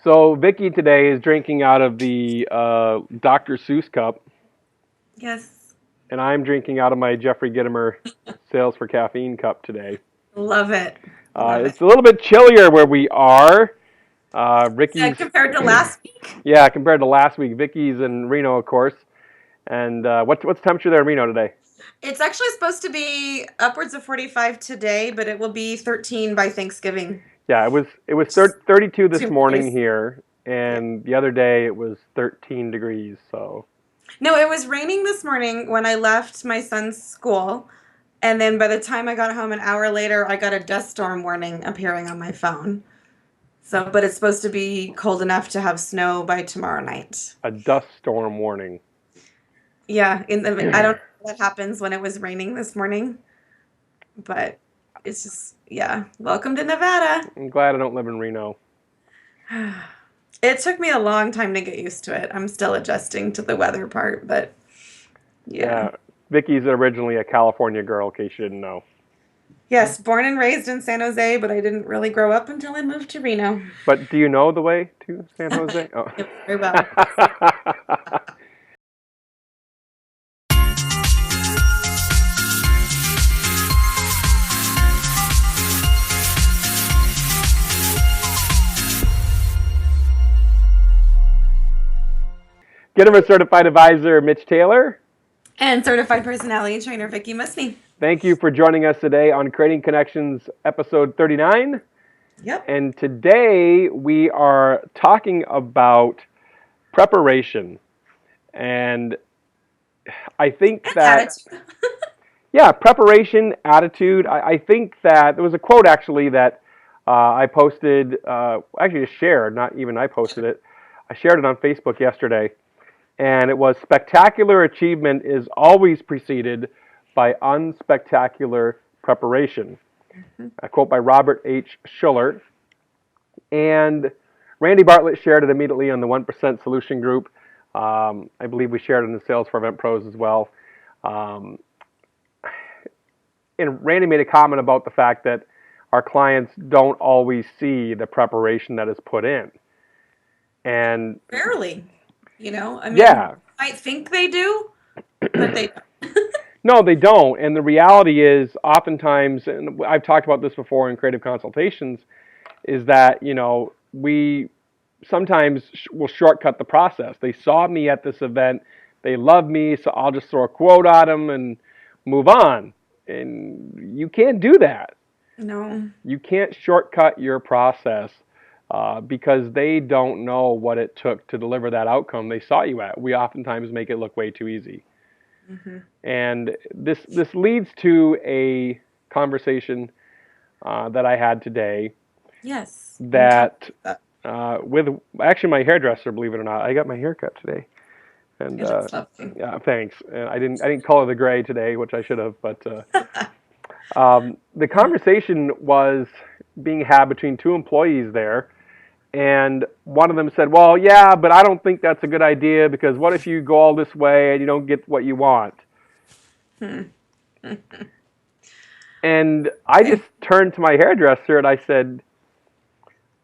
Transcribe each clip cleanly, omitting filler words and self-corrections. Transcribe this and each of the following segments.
So Vickie today is drinking out of the Dr. Seuss cup, Yes, and I'm drinking out of my Jeffrey Gitomer Sales for Caffeine cup today. love it. Love it. It's a little bit chillier where we are. Said Ricky's, compared to last week, yeah, compared to last week. Vickie's in Reno, of course. And what's the temperature there in Reno today? it's actually supposed to be upwards of 45 today, but it will be 13 by Thanksgiving. Yeah, it was 32 this 2 more morning days. here, Yeah. and the other day it was 13 degrees. So No, it was raining this morning when I left my son's school. And then by the time I got home an hour later, I got a dust storm warning appearing on my phone. So, but it's supposed to be cold enough to have snow by tomorrow night. a dust storm warning. Yeah, I don't know what happens when it was raining this morning, but it's just, yeah. Welcome to Nevada. I'm glad I don't live in Reno. It took me a long time to get used to it. I'm still adjusting to the weather part, but yeah. Yeah, Vickie's originally a California girl, in case you didn't know. Yes, born and raised in San Jose, but I didn't really grow up until I moved to Reno. But do you know the way to San Jose? Oh. Very well. Gitomer Certified Advisor Mitch Taylor. And certified personality trainer Vickie Musni. Thank you for joining us today on Creating Connections, episode 39. Yep. And today we are talking about preparation. And I think And that, attitude. yeah, preparation, attitude. I think that there was a quote actually that I posted, actually just shared, not even I posted it. I shared it on Facebook yesterday. And it was spectacular achievement is always preceded by unspectacular preparation. Mhm. A quote by Robert H. Schuller. And Randy Bartlett shared it immediately on the 1% Solution Group. I believe we shared it in the Sales for Event Pros as well. Um, and Randy made a comment about the fact that our clients don't always see the preparation that is put in. And Rarely, I mean, yeah, I think they do, but they don't. no, they don't. And the reality is, oftentimes, and I've talked about this before in creative consultations, is that, we sometimes will shortcut the process. They saw me at this event, they love me, so I'll just throw a quote at them and move on. And you can't do that. No. You can't shortcut your process because they don't know what it took to deliver that outcome they saw you at. We oftentimes make it look way too easy. Hmm. And this leads to a conversation that I had today Yes. And talk that about with actually my hairdresser, believe it or not, I got my hair cut today, and it. It's lovely. yeah, thanks. I didn't color the gray today, which I should have, but the conversation was being had between two employees there, and one of them said, "Well, yeah, but I don't think that's a good idea because what if you go all this way and you don't get what you want?" Hmm. And I just turned to my hairdresser and I said,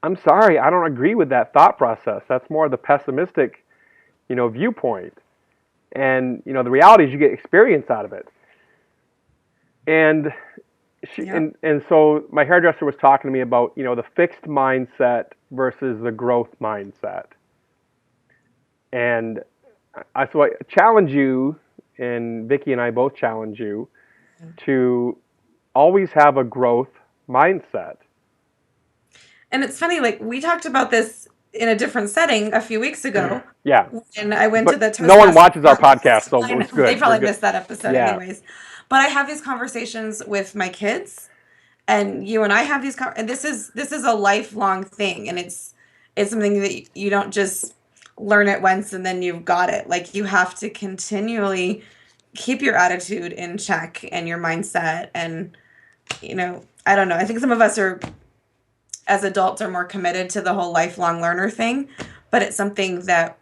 "I'm sorry, I don't agree with that thought process. That's more the pessimistic, viewpoint. And the reality is you get experience out of it." And Yep. and so my hairdresser was talking to me about the fixed mindset versus the growth mindset. And I challenge you, and Vickie and I both challenge you to always have a growth mindset. And it's funny, like we talked about this in a different setting a few weeks ago, Yeah, and I went to but the no one Toastmasters watches our podcast, conference. so I know it's they good. We're probably good. missed that episode, Yeah, anyways. But I have these conversations with my kids, and you and I have and this is a lifelong thing, and it's something that you don't just learn it once and then you've got it. Like you have to continually keep your attitude in check and your mindset, and I don't know. I think some of us are as adults are more committed to the whole lifelong learner thing, but it's something that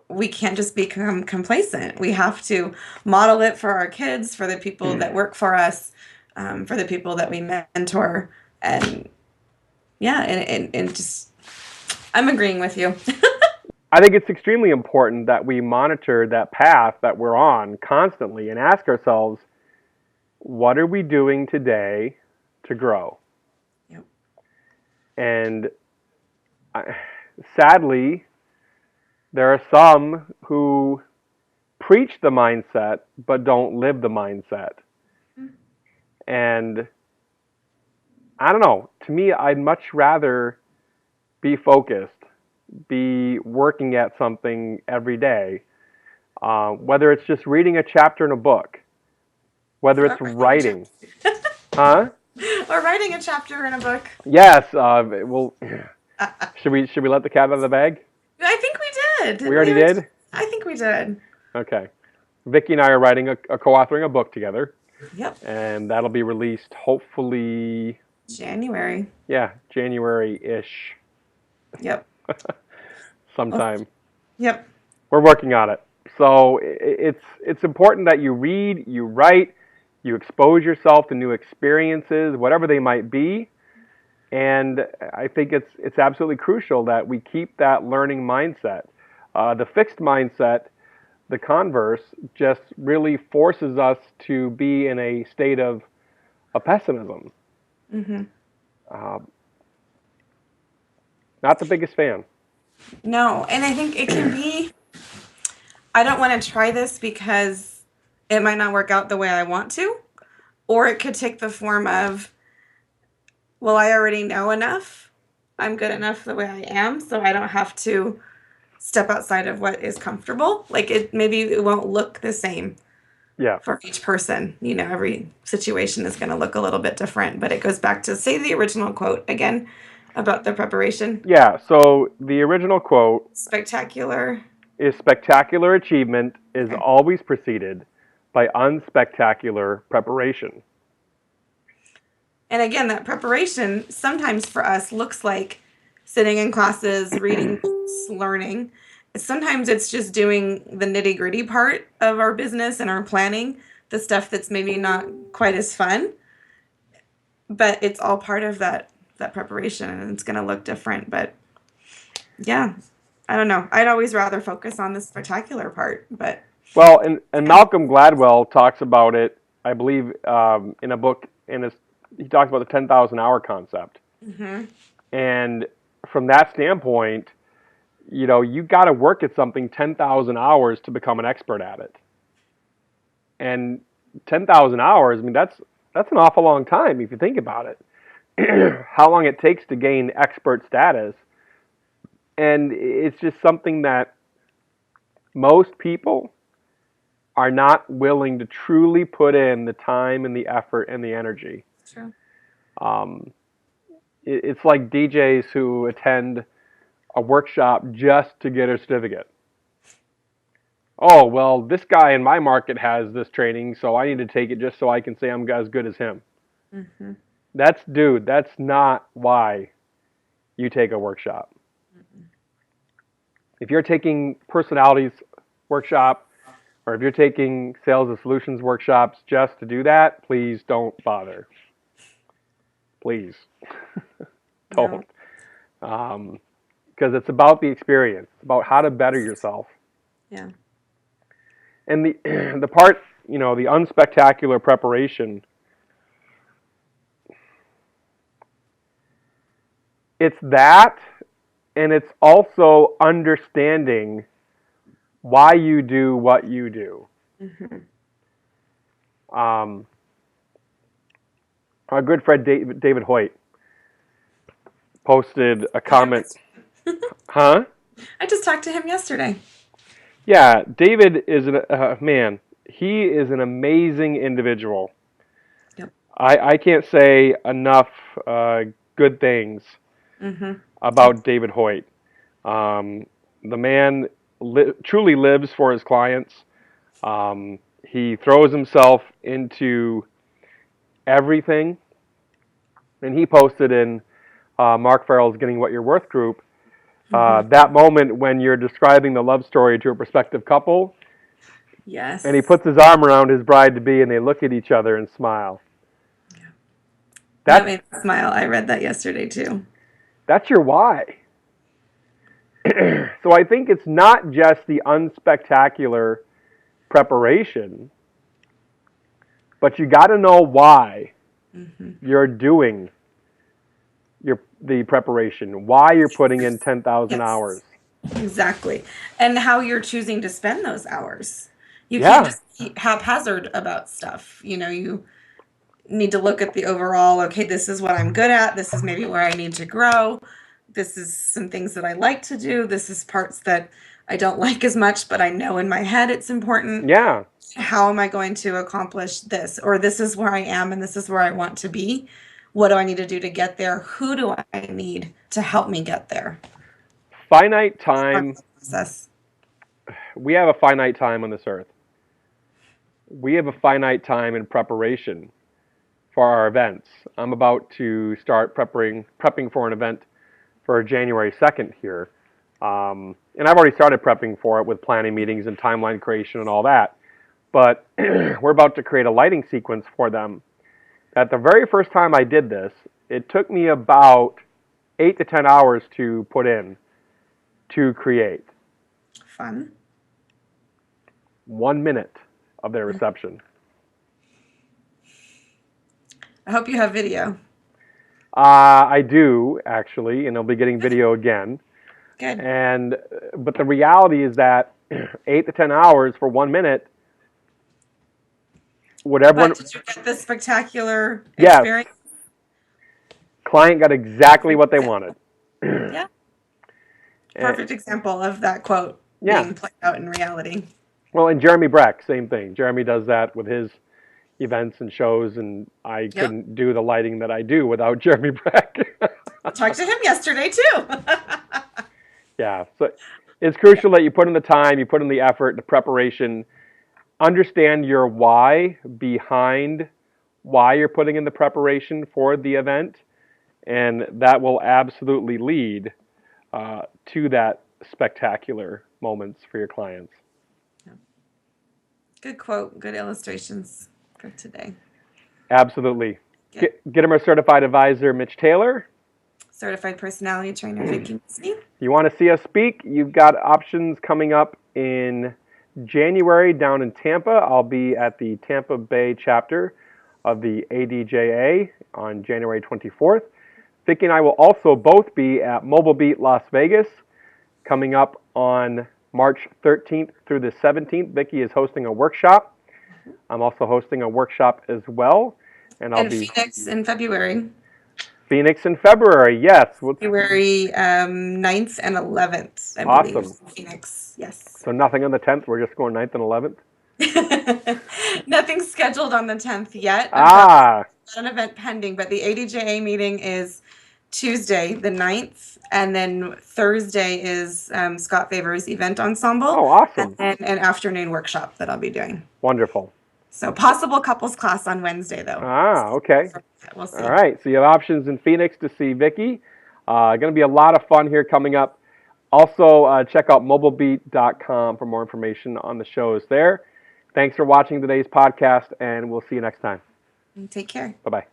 we can't just become complacent. We have to model it for our kids, for the people that work for us, for the people that we mentor, and yeah, and just I'm agreeing with you. I think it's extremely important that we monitor that path that we're on constantly and ask ourselves, what are we doing today to grow? Yep. And I, sadly, there are some who preach the mindset but don't live the mindset. And I don't know. To me, I'd much rather be focused, be working at something every day, whether it's just reading a chapter in a book, whether Or it's writing a writing. chapter. Huh? Or writing a chapter in a book. Yes. Well, should we let the cat out of the bag? I think we did. We Didn't we? already did. I think we did. Okay. Vickie and I are writing a co-authoring a book together, Yep. and that'll be released hopefully, January. yeah, January-ish, Yep. Well, sometime. yep. We're working on it. So it's important that you read, you write, you expose yourself to new experiences, whatever they might be. And I think it's absolutely crucial that we keep that learning mindset. The fixed mindset, the converse, just really forces us to be in a state of pessimism. Hmm. Uh, Not the biggest fan. No, and I think it can be. I don't want to try this because it might not work out the way I want to, or it could take the form of, well, I already know enough. I'm good enough the way I am, so I don't have to step outside of what is comfortable. Like it maybe it won't look the same Yeah. for each person. You know, every situation is going to look a little bit different, but it goes back to say the original quote again about the preparation. Yeah. So the original quote Spectacular. is spectacular achievement is Okay. always preceded by unspectacular preparation. And again, that preparation sometimes for us looks like sitting in classes, reading books, learning. Sometimes it's just doing the nitty gritty part of our business and our planning, the stuff that's maybe not quite as fun, but it's all part of that preparation and it's going to look different. But yeah, I don't know. I'd always rather focus on the spectacular part, but Well, and Malcolm Gladwell talks about it, I believe, in a book. He talks about the 10,000 hour concept. mm-hmm. And from that standpoint, you got to work at something 10,000 hours to become an expert at it. And 10,000 hours, I mean, that's an awful long time if you think about it. How long it takes to gain expert status. And it's just something that most people are not willing to truly put in the time and the effort and the energy. True. Um, it's like DJs who attend a workshop just to get a certificate. Oh, well, this guy in my market has this training, so I need to take it just so I can say I'm as good as him. Mm-hmm. That's not why you take a workshop. Mm-hmm. If you're taking personalities workshop, or if you're taking sales and solutions workshops just to do that, please don't bother. Please. No. Don't. Because it's about the experience. It's about how to better yourself. Yeah. And the part, the unspectacular preparation, it's that, and it's also understanding why you do what you do. Mm-hmm. Our good friend David Hoyt posted a comment. Huh? I just talked to him yesterday. Yeah, David is man. He is an amazing individual. Yep. I can't say enough good things Mm-hmm. about David Hoyt. The man truly lives for his clients. He throws himself into everything. And he posted in Mark Farrell's Getting What You're Worth group Mm-hmm. that moment when you're describing the love story to a prospective couple, Yes. and he puts his arm around his bride-to-be, and they look at each other and smile. Yeah. That That's made me smile. I read that yesterday too. that's your why. So I think it's not just the unspectacular preparation, but you got to know why you're doing the preparation, why you're putting in 10,000 hours. Yes, exactly. And how you're choosing to spend those hours. You can't Yeah, just be haphazard about stuff. You need to look at the overall, okay, this is what I'm good at. This is maybe where I need to grow. This is some things that I like to do. This is parts that I don't like as much, but I know in my head it's important. yeah. How am I going to accomplish this? Or this is where I am and this is where I want to be. What do I need to do to get there? Who do I need to help me get there? Finite Part time. of the process. We have a finite time on this earth. We have a finite time in preparation for our events. I'm about to start prepping for an event for January 2nd here. And I've already started prepping for it with planning meetings and timeline creation and all that. But we're about to create a lighting sequence for them. At the very first time I did this, it took me about 8 to 10 hours to put in to create. Fun. 1 minute of their reception. I hope you have video. I do, actually, and I'll be getting video again. Good. But the reality is that 8 to 10 hours for 1 minute, would everyone... But did you get this spectacular Yes. experience? Client got exactly what they wanted. Yeah. Perfect example of that quote being played out in reality. Well, and Jeremy Breck, same thing. Jeremy does that with his events and shows, and I couldn't do the lighting that I do without Jeremy Breck. Talked to him yesterday, too. Yeah, so it's crucial that you put in the time, you put in the effort, the preparation, understand your why behind why you're putting in the preparation for the event, and that will absolutely lead to that spectacular moments for your clients. Good quote, good illustrations for today. Absolutely. Gitomer Certified Advisor Mitch Taylor. Certified Personality Trainer Vickie. If you want to see us speak, you've got options coming up in January down in Tampa. I'll be at the Tampa Bay chapter of the ADJA on January 24th. Vickie and I will also both be at Mobile Beat Las Vegas coming up on March 13th through the 17th. Vickie is hosting a workshop. I'm also hosting a workshop as well. And I'll be Phoenix in February. Phoenix in February, yes. February 9th and 11th, I believe. Awesome. Phoenix, yes. So nothing on the 10th. We're just going 9th and 11th? Nothing scheduled on the 10th yet. Ah. An event pending, but the ADJA meeting is Tuesday, the 9th, and then Thursday is Scott Favor's event ensemble. Oh, awesome. And an afternoon workshop that I'll be doing. Wonderful. So possible couples class on Wednesday, though. Ah, okay. We'll see. All right, so you have options in Phoenix to see Vickie. Going to be a lot of fun here coming up. Also, check out mobilebeat.com for more information on the shows there. Thanks for watching today's podcast, and we'll see you next time. Take care. Bye-bye.